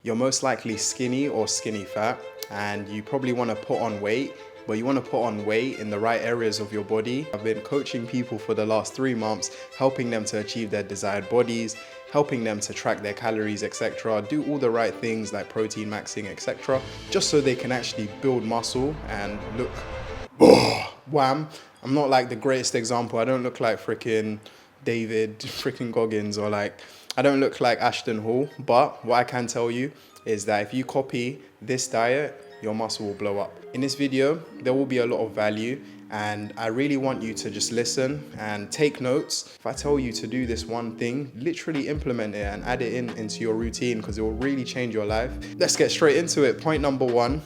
You're most likely skinny or skinny fat, and you probably want to put on weight, but you want to put on weight in the right areas of your body. I've been coaching people for the last 3 months, helping them to achieve their desired bodies, helping them to track their calories, etc., do all the right things like protein maxing, etc., just so they can actually build muscle and look wham. I'm not like the greatest example. I don't look like freaking David freaking Goggins, or like I don't look like Ashton Hall, but what I can tell you is that if you copy this diet, your muscle will blow up. In this video, there will be a lot of value, and I really want you to just listen and take notes. If I tell you to do this one thing, literally implement it and add it into your routine, because it will really change your life. Let's get straight into it. Point number 1,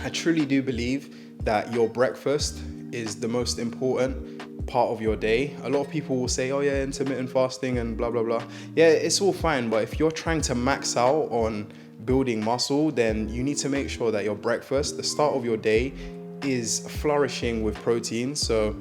I truly do believe that your breakfast is the most important part of your day. A lot of people will say, oh yeah, intermittent fasting and blah blah blah. Yeah, it's all fine, but if you're trying to max out on building muscle, then you need to make sure that your breakfast, the start of your day, is flourishing with protein. So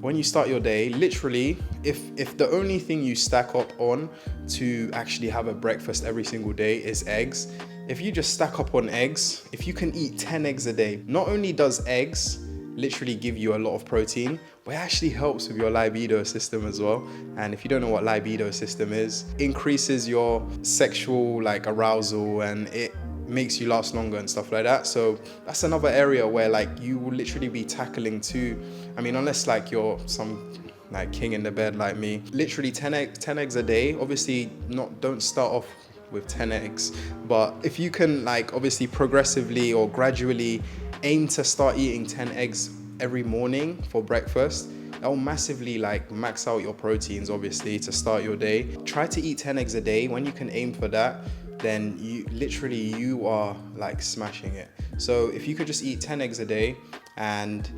when you start your day, literally, if the only thing you stack up on to actually have a breakfast every single day is eggs, if you just stack up on eggs, if you can eat 10 eggs a day, not only does eggs literally give you a lot of protein, but it actually helps with your libido system as well. And if you don't know what libido system is, increases your sexual like arousal, and it makes you last longer and stuff like that. So that's another area where like you will literally be tackling too. I mean, unless like you're some like king in the bed like me, literally 10 eggs a day. Obviously don't start off with 10 eggs, but if you can like obviously progressively or gradually aim to start eating 10 eggs every morning for breakfast, that will massively like max out your proteins, obviously, to start your day. Try to eat 10 eggs a day. When you can aim for that, then you are like smashing it. So if you could just eat 10 eggs a day, and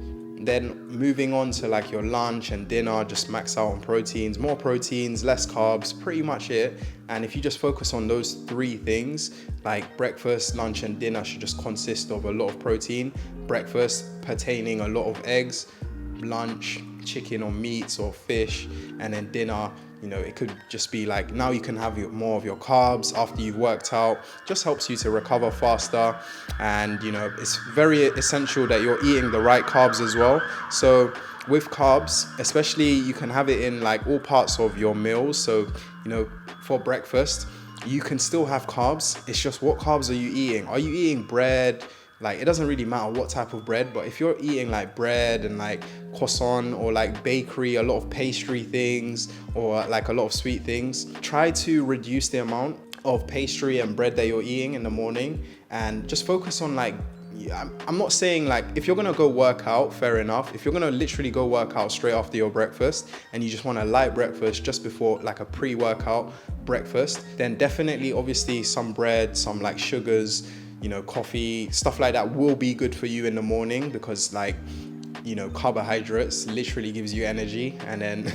then moving on to like your lunch and dinner, just max out on proteins, more proteins, less carbs, pretty much it. And if you just focus on those 3 things, like breakfast, lunch and dinner should just consist of a lot of protein. Breakfast pertaining a lot of eggs, lunch, chicken or meats or fish, and then dinner, you know, it could just be like, now you can have more of your carbs after you've worked out. Just helps you to recover faster. And you know, it's very essential that you're eating the right carbs as well. So with carbs, especially, you can have it in like all parts of your meals. So, you know, for breakfast, you can still have carbs. It's just, what carbs are you eating? Are you eating bread? Like, it doesn't really matter what type of bread, but if you're eating like bread and like croissant or like bakery, a lot of pastry things, or like a lot of sweet things, try to reduce the amount of pastry and bread that you're eating in the morning, and just focus on like, I'm not saying like, if you're gonna go work out, fair enough. If you're gonna literally go work out straight after your breakfast and you just want a light breakfast just before like a pre-workout breakfast, then definitely obviously some bread, some like sugars, you know, coffee, stuff like that will be good for you in the morning, because like, you know, carbohydrates literally gives you energy. And then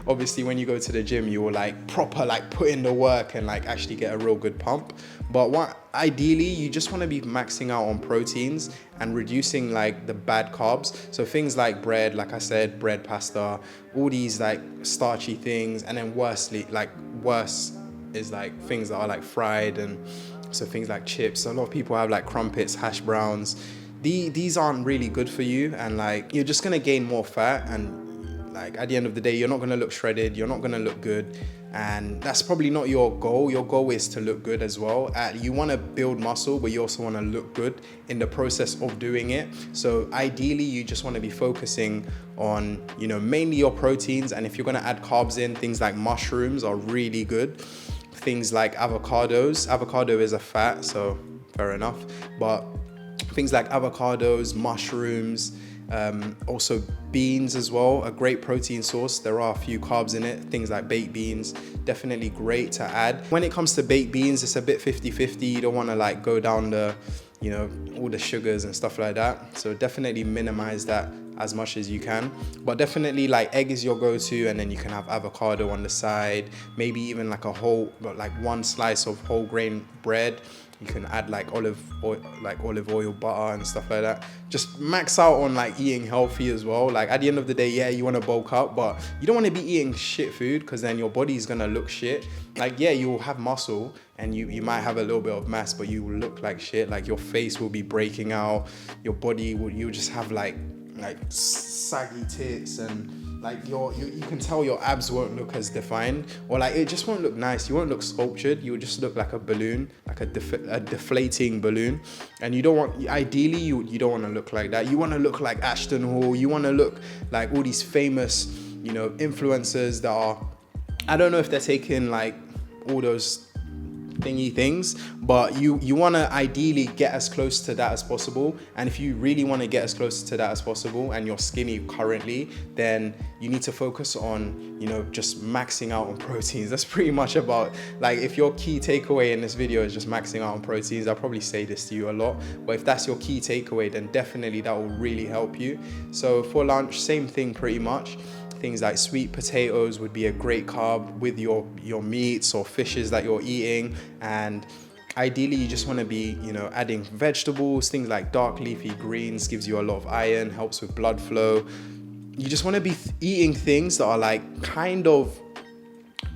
obviously when you go to the gym, you will like proper like put in the work and like actually get a real good pump. But ideally, you just want to be maxing out on proteins and reducing like the bad carbs. So things like bread, like I said, bread, pasta, all these like starchy things. And then worse is like things that are like fried, and so things like chips. A lot of people have like crumpets, hash browns. These aren't really good for you, and like you're just gonna gain more fat, and like at the end of the day, you're not gonna look shredded, you're not gonna look good, and that's probably not your goal. Your goal is to look good as well. You want to build muscle, but you also want to look good in the process of doing it. So ideally, you just want to be focusing on, you know, mainly your proteins, and if you're gonna add carbs in, things like mushrooms are really good. Things like avocados. Avocado is a fat, so fair enough. But things like avocados, mushrooms, also beans as well, a great protein source. There are a few carbs in it. Things like baked beans, definitely great to add. When it comes to baked beans, it's a bit 50-50. You don't want to like go down the, you know, all the sugars and stuff like that. So definitely minimize that as much as you can. But definitely like egg is your go-to, and then you can have avocado on the side, maybe even like one slice of whole grain bread. You can add like olive oil, butter and stuff like that. Just max out on like eating healthy as well. Like at the end of the day, yeah, you want to bulk up, but you don't want to be eating shit food, because then your body's gonna look shit. Like yeah, you'll have muscle and you might have a little bit of mass, but you will look like shit. Like your face will be breaking out, your body will, you'll just have like saggy tits, and like you can tell your abs won't look as defined, or like it just won't look nice. You won't look sculptured. You'll just look like a balloon, like a deflating balloon. And you don't want, ideally you don't want to look like that. You want to look like Ashton Hall. You want to look like all these famous, you know, influencers that are, I don't know if they're taking like all those thingy things, but you want to ideally get as close to that as possible. And if you really want to get as close to that as possible and you're skinny currently, then you need to focus on, you know, just maxing out on proteins. That's pretty much about, like, if your key takeaway in this video is just maxing out on proteins, I'll probably say this to you a lot, but if that's your key takeaway, then definitely that will really help you. So for lunch, same thing pretty much. Things like sweet potatoes would be a great carb with your meats or fishes that you're eating. And ideally you just want to be, you know, adding vegetables. Things like dark leafy greens gives you a lot of iron, helps with blood flow. You just want to be eating things that are like kind of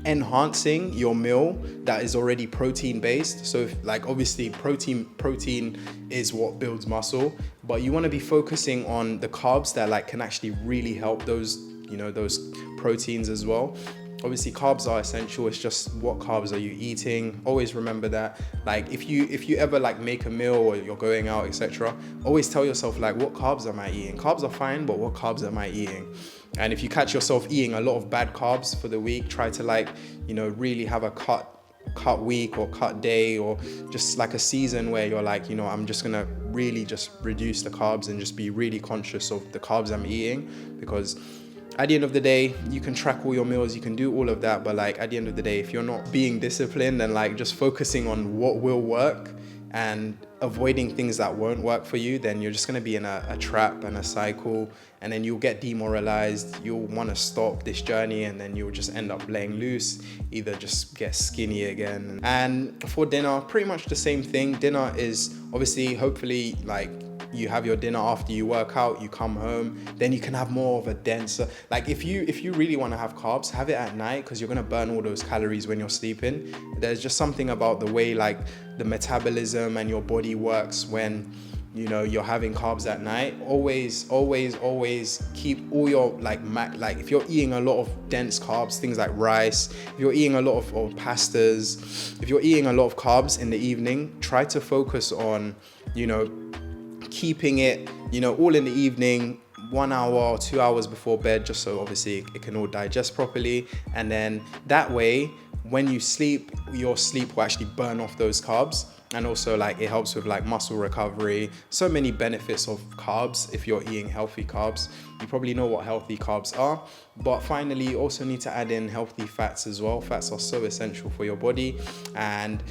enhancing your meal that is already protein based. So if, like, obviously protein is what builds muscle, but you want to be focusing on the carbs that like can actually really help those, you know, those proteins as well. Obviously carbs are essential. It's just what carbs are you eating. Always remember that. Like if you ever like make a meal or you're going out, etc., always tell yourself like, what carbs am I eating? Carbs are fine, but what carbs am I eating? And if you catch yourself eating a lot of bad carbs for the week, try to, like, you know, really have a cut week or cut day, or just like a season where you're like, you know, I'm just gonna really just reduce the carbs and just be really conscious of the carbs I'm eating. Because at the end of the day, you can track all your meals, you can do all of that, but like at the end of the day, if you're not being disciplined and like just focusing on what will work and avoiding things that won't work for you, then you're just going to be in a trap and a cycle, and then you'll get demoralized. You'll want to stop this journey, and then you'll just end up laying loose, either just get skinny again. And for dinner, pretty much the same thing. Dinner is obviously, hopefully, like, you have your dinner after you work out, you come home, then you can have more of a denser, like if you really want to have carbs, have it at night, because you're going to burn all those calories when you're sleeping. There's just something about the way like the metabolism and your body works when, you know, you're having carbs at night. Always keep all your like if you're eating a lot of dense carbs, things like rice, if you're eating a lot of pastas, if you're eating a lot of carbs in the evening, try to focus on, you know, keeping it, you know, all in the evening, 1 hour or 2 hours before bed, just so obviously it can all digest properly. And then that way, when you sleep, your sleep will actually burn off those carbs. And also, like, it helps with like muscle recovery. So many benefits of carbs if you're eating healthy carbs. You probably know what healthy carbs are, but finally you also need to add in healthy fats as well. Fats are so essential for your body, and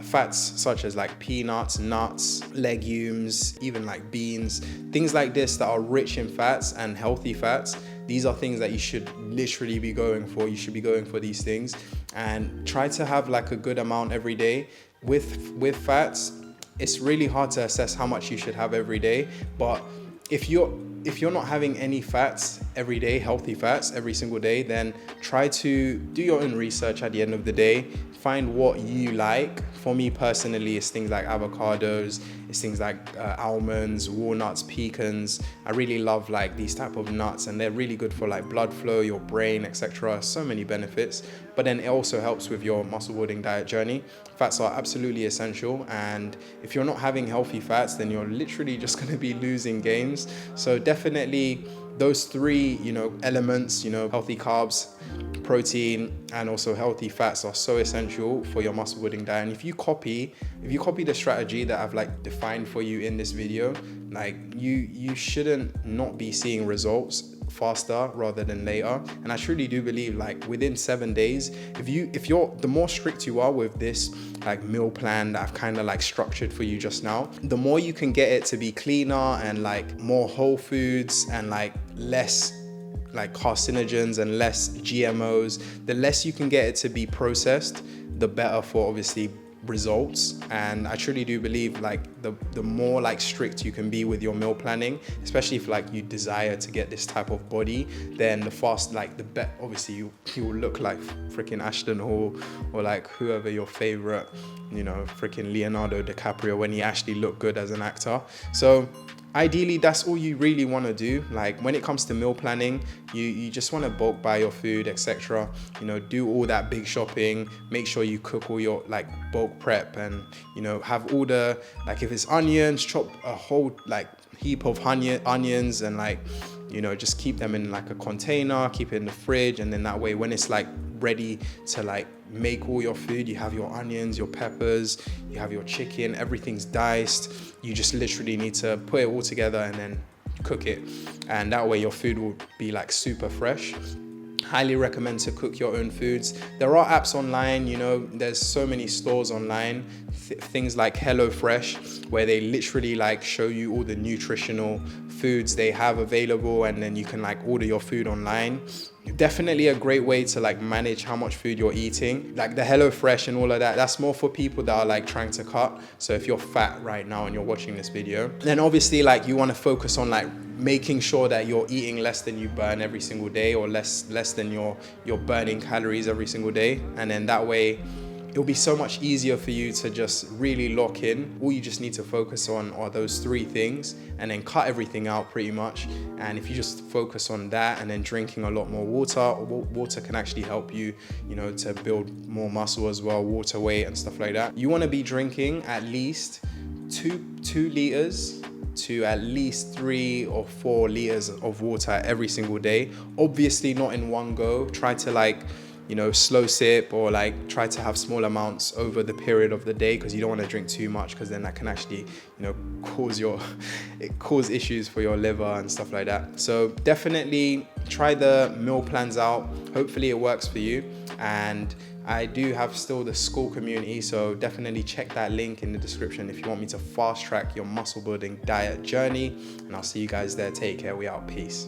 fats such as like peanuts, nuts, legumes, even like beans, things like this that are rich in fats and healthy fats. These are things that you should literally be going for. You should be going for these things, and try to have like a good amount every day. With fats, it's really hard to assess how much you should have every day, but if you're not having any fats every day, healthy fats every single day, then try to do your own research at the end of the day. Find what you like. For me personally, it's things like avocados, it's things like almonds, walnuts, pecans. I really love like these type of nuts, and they're really good for like blood flow, your brain, etc. So many benefits. But then it also helps with your muscle building diet journey. Fats are absolutely essential, and if you're not having healthy fats, then you're literally just going to be losing gains. So definitely those three, you know, elements, you know, healthy carbs, protein, and also healthy fats are so essential for your muscle building diet. And if you copy the strategy that I've like defined for you in this video, like you shouldn't not be seeing results faster rather than later. And I truly do believe like within 7 days, if you're the more strict you are with this like meal plan that I've kind of like structured for you just now, the more you can get it to be cleaner and like more whole foods and like less like carcinogens and less GMOs, the less you can get it to be processed, the better for obviously results. And I truly do believe like the more like strict you can be with your meal planning, especially if like you desire to get this type of body, then the fast like the bet obviously you will look like freaking Ashton Hall or like whoever your favorite, you know, freaking Leonardo DiCaprio when he actually looked good as an actor. So ideally, that's all you really want to do. Like when it comes to meal planning, you just want to bulk buy your food, etc. You know, do all that big shopping, make sure you cook all your like bulk prep, and you know, have all the, like if it's onions, chop a whole like heap of onions and like, you know, just keep them in like a container, keep it in the fridge, and then that way when it's like ready to like make all your food, you have your onions, your peppers, you have your chicken, everything's diced. You just literally need to put it all together and then cook it, and that way your food will be like super fresh. Highly recommend to cook your own foods. There are apps online, you know, there's so many stores online, things like HelloFresh, where they literally like show you all the nutritional foods they have available, and then you can like order your food online. Definitely a great way to like manage how much food you're eating. Like the HelloFresh and all of that, that's more for people that are like trying to cut. So if you're fat right now and you're watching this video, then obviously like you want to focus on like making sure that you're eating less than you burn every single day, or less than you're burning calories every single day. And then that way it'll be so much easier for you to just really lock in. All you just need to focus on are those 3 things, and then cut everything out pretty much. And if you just focus on that, and then drinking a lot more water can actually help you, you know, to build more muscle as well, water weight and stuff like that. You want to be drinking at least 2 liters to at least 3 or 4 liters of water every single day. Obviously not in one go. Try to like, you know, slow sip, or like try to have small amounts over the period of the day, because you don't want to drink too much, because then that can actually, you know, cause issues for your liver and stuff like that. So definitely try the meal plans out. Hopefully it works for you. And I do have still the school community, so definitely check that link in the description if you want me to fast track your muscle building diet journey. And I'll see you guys there. Take care. We out. Peace.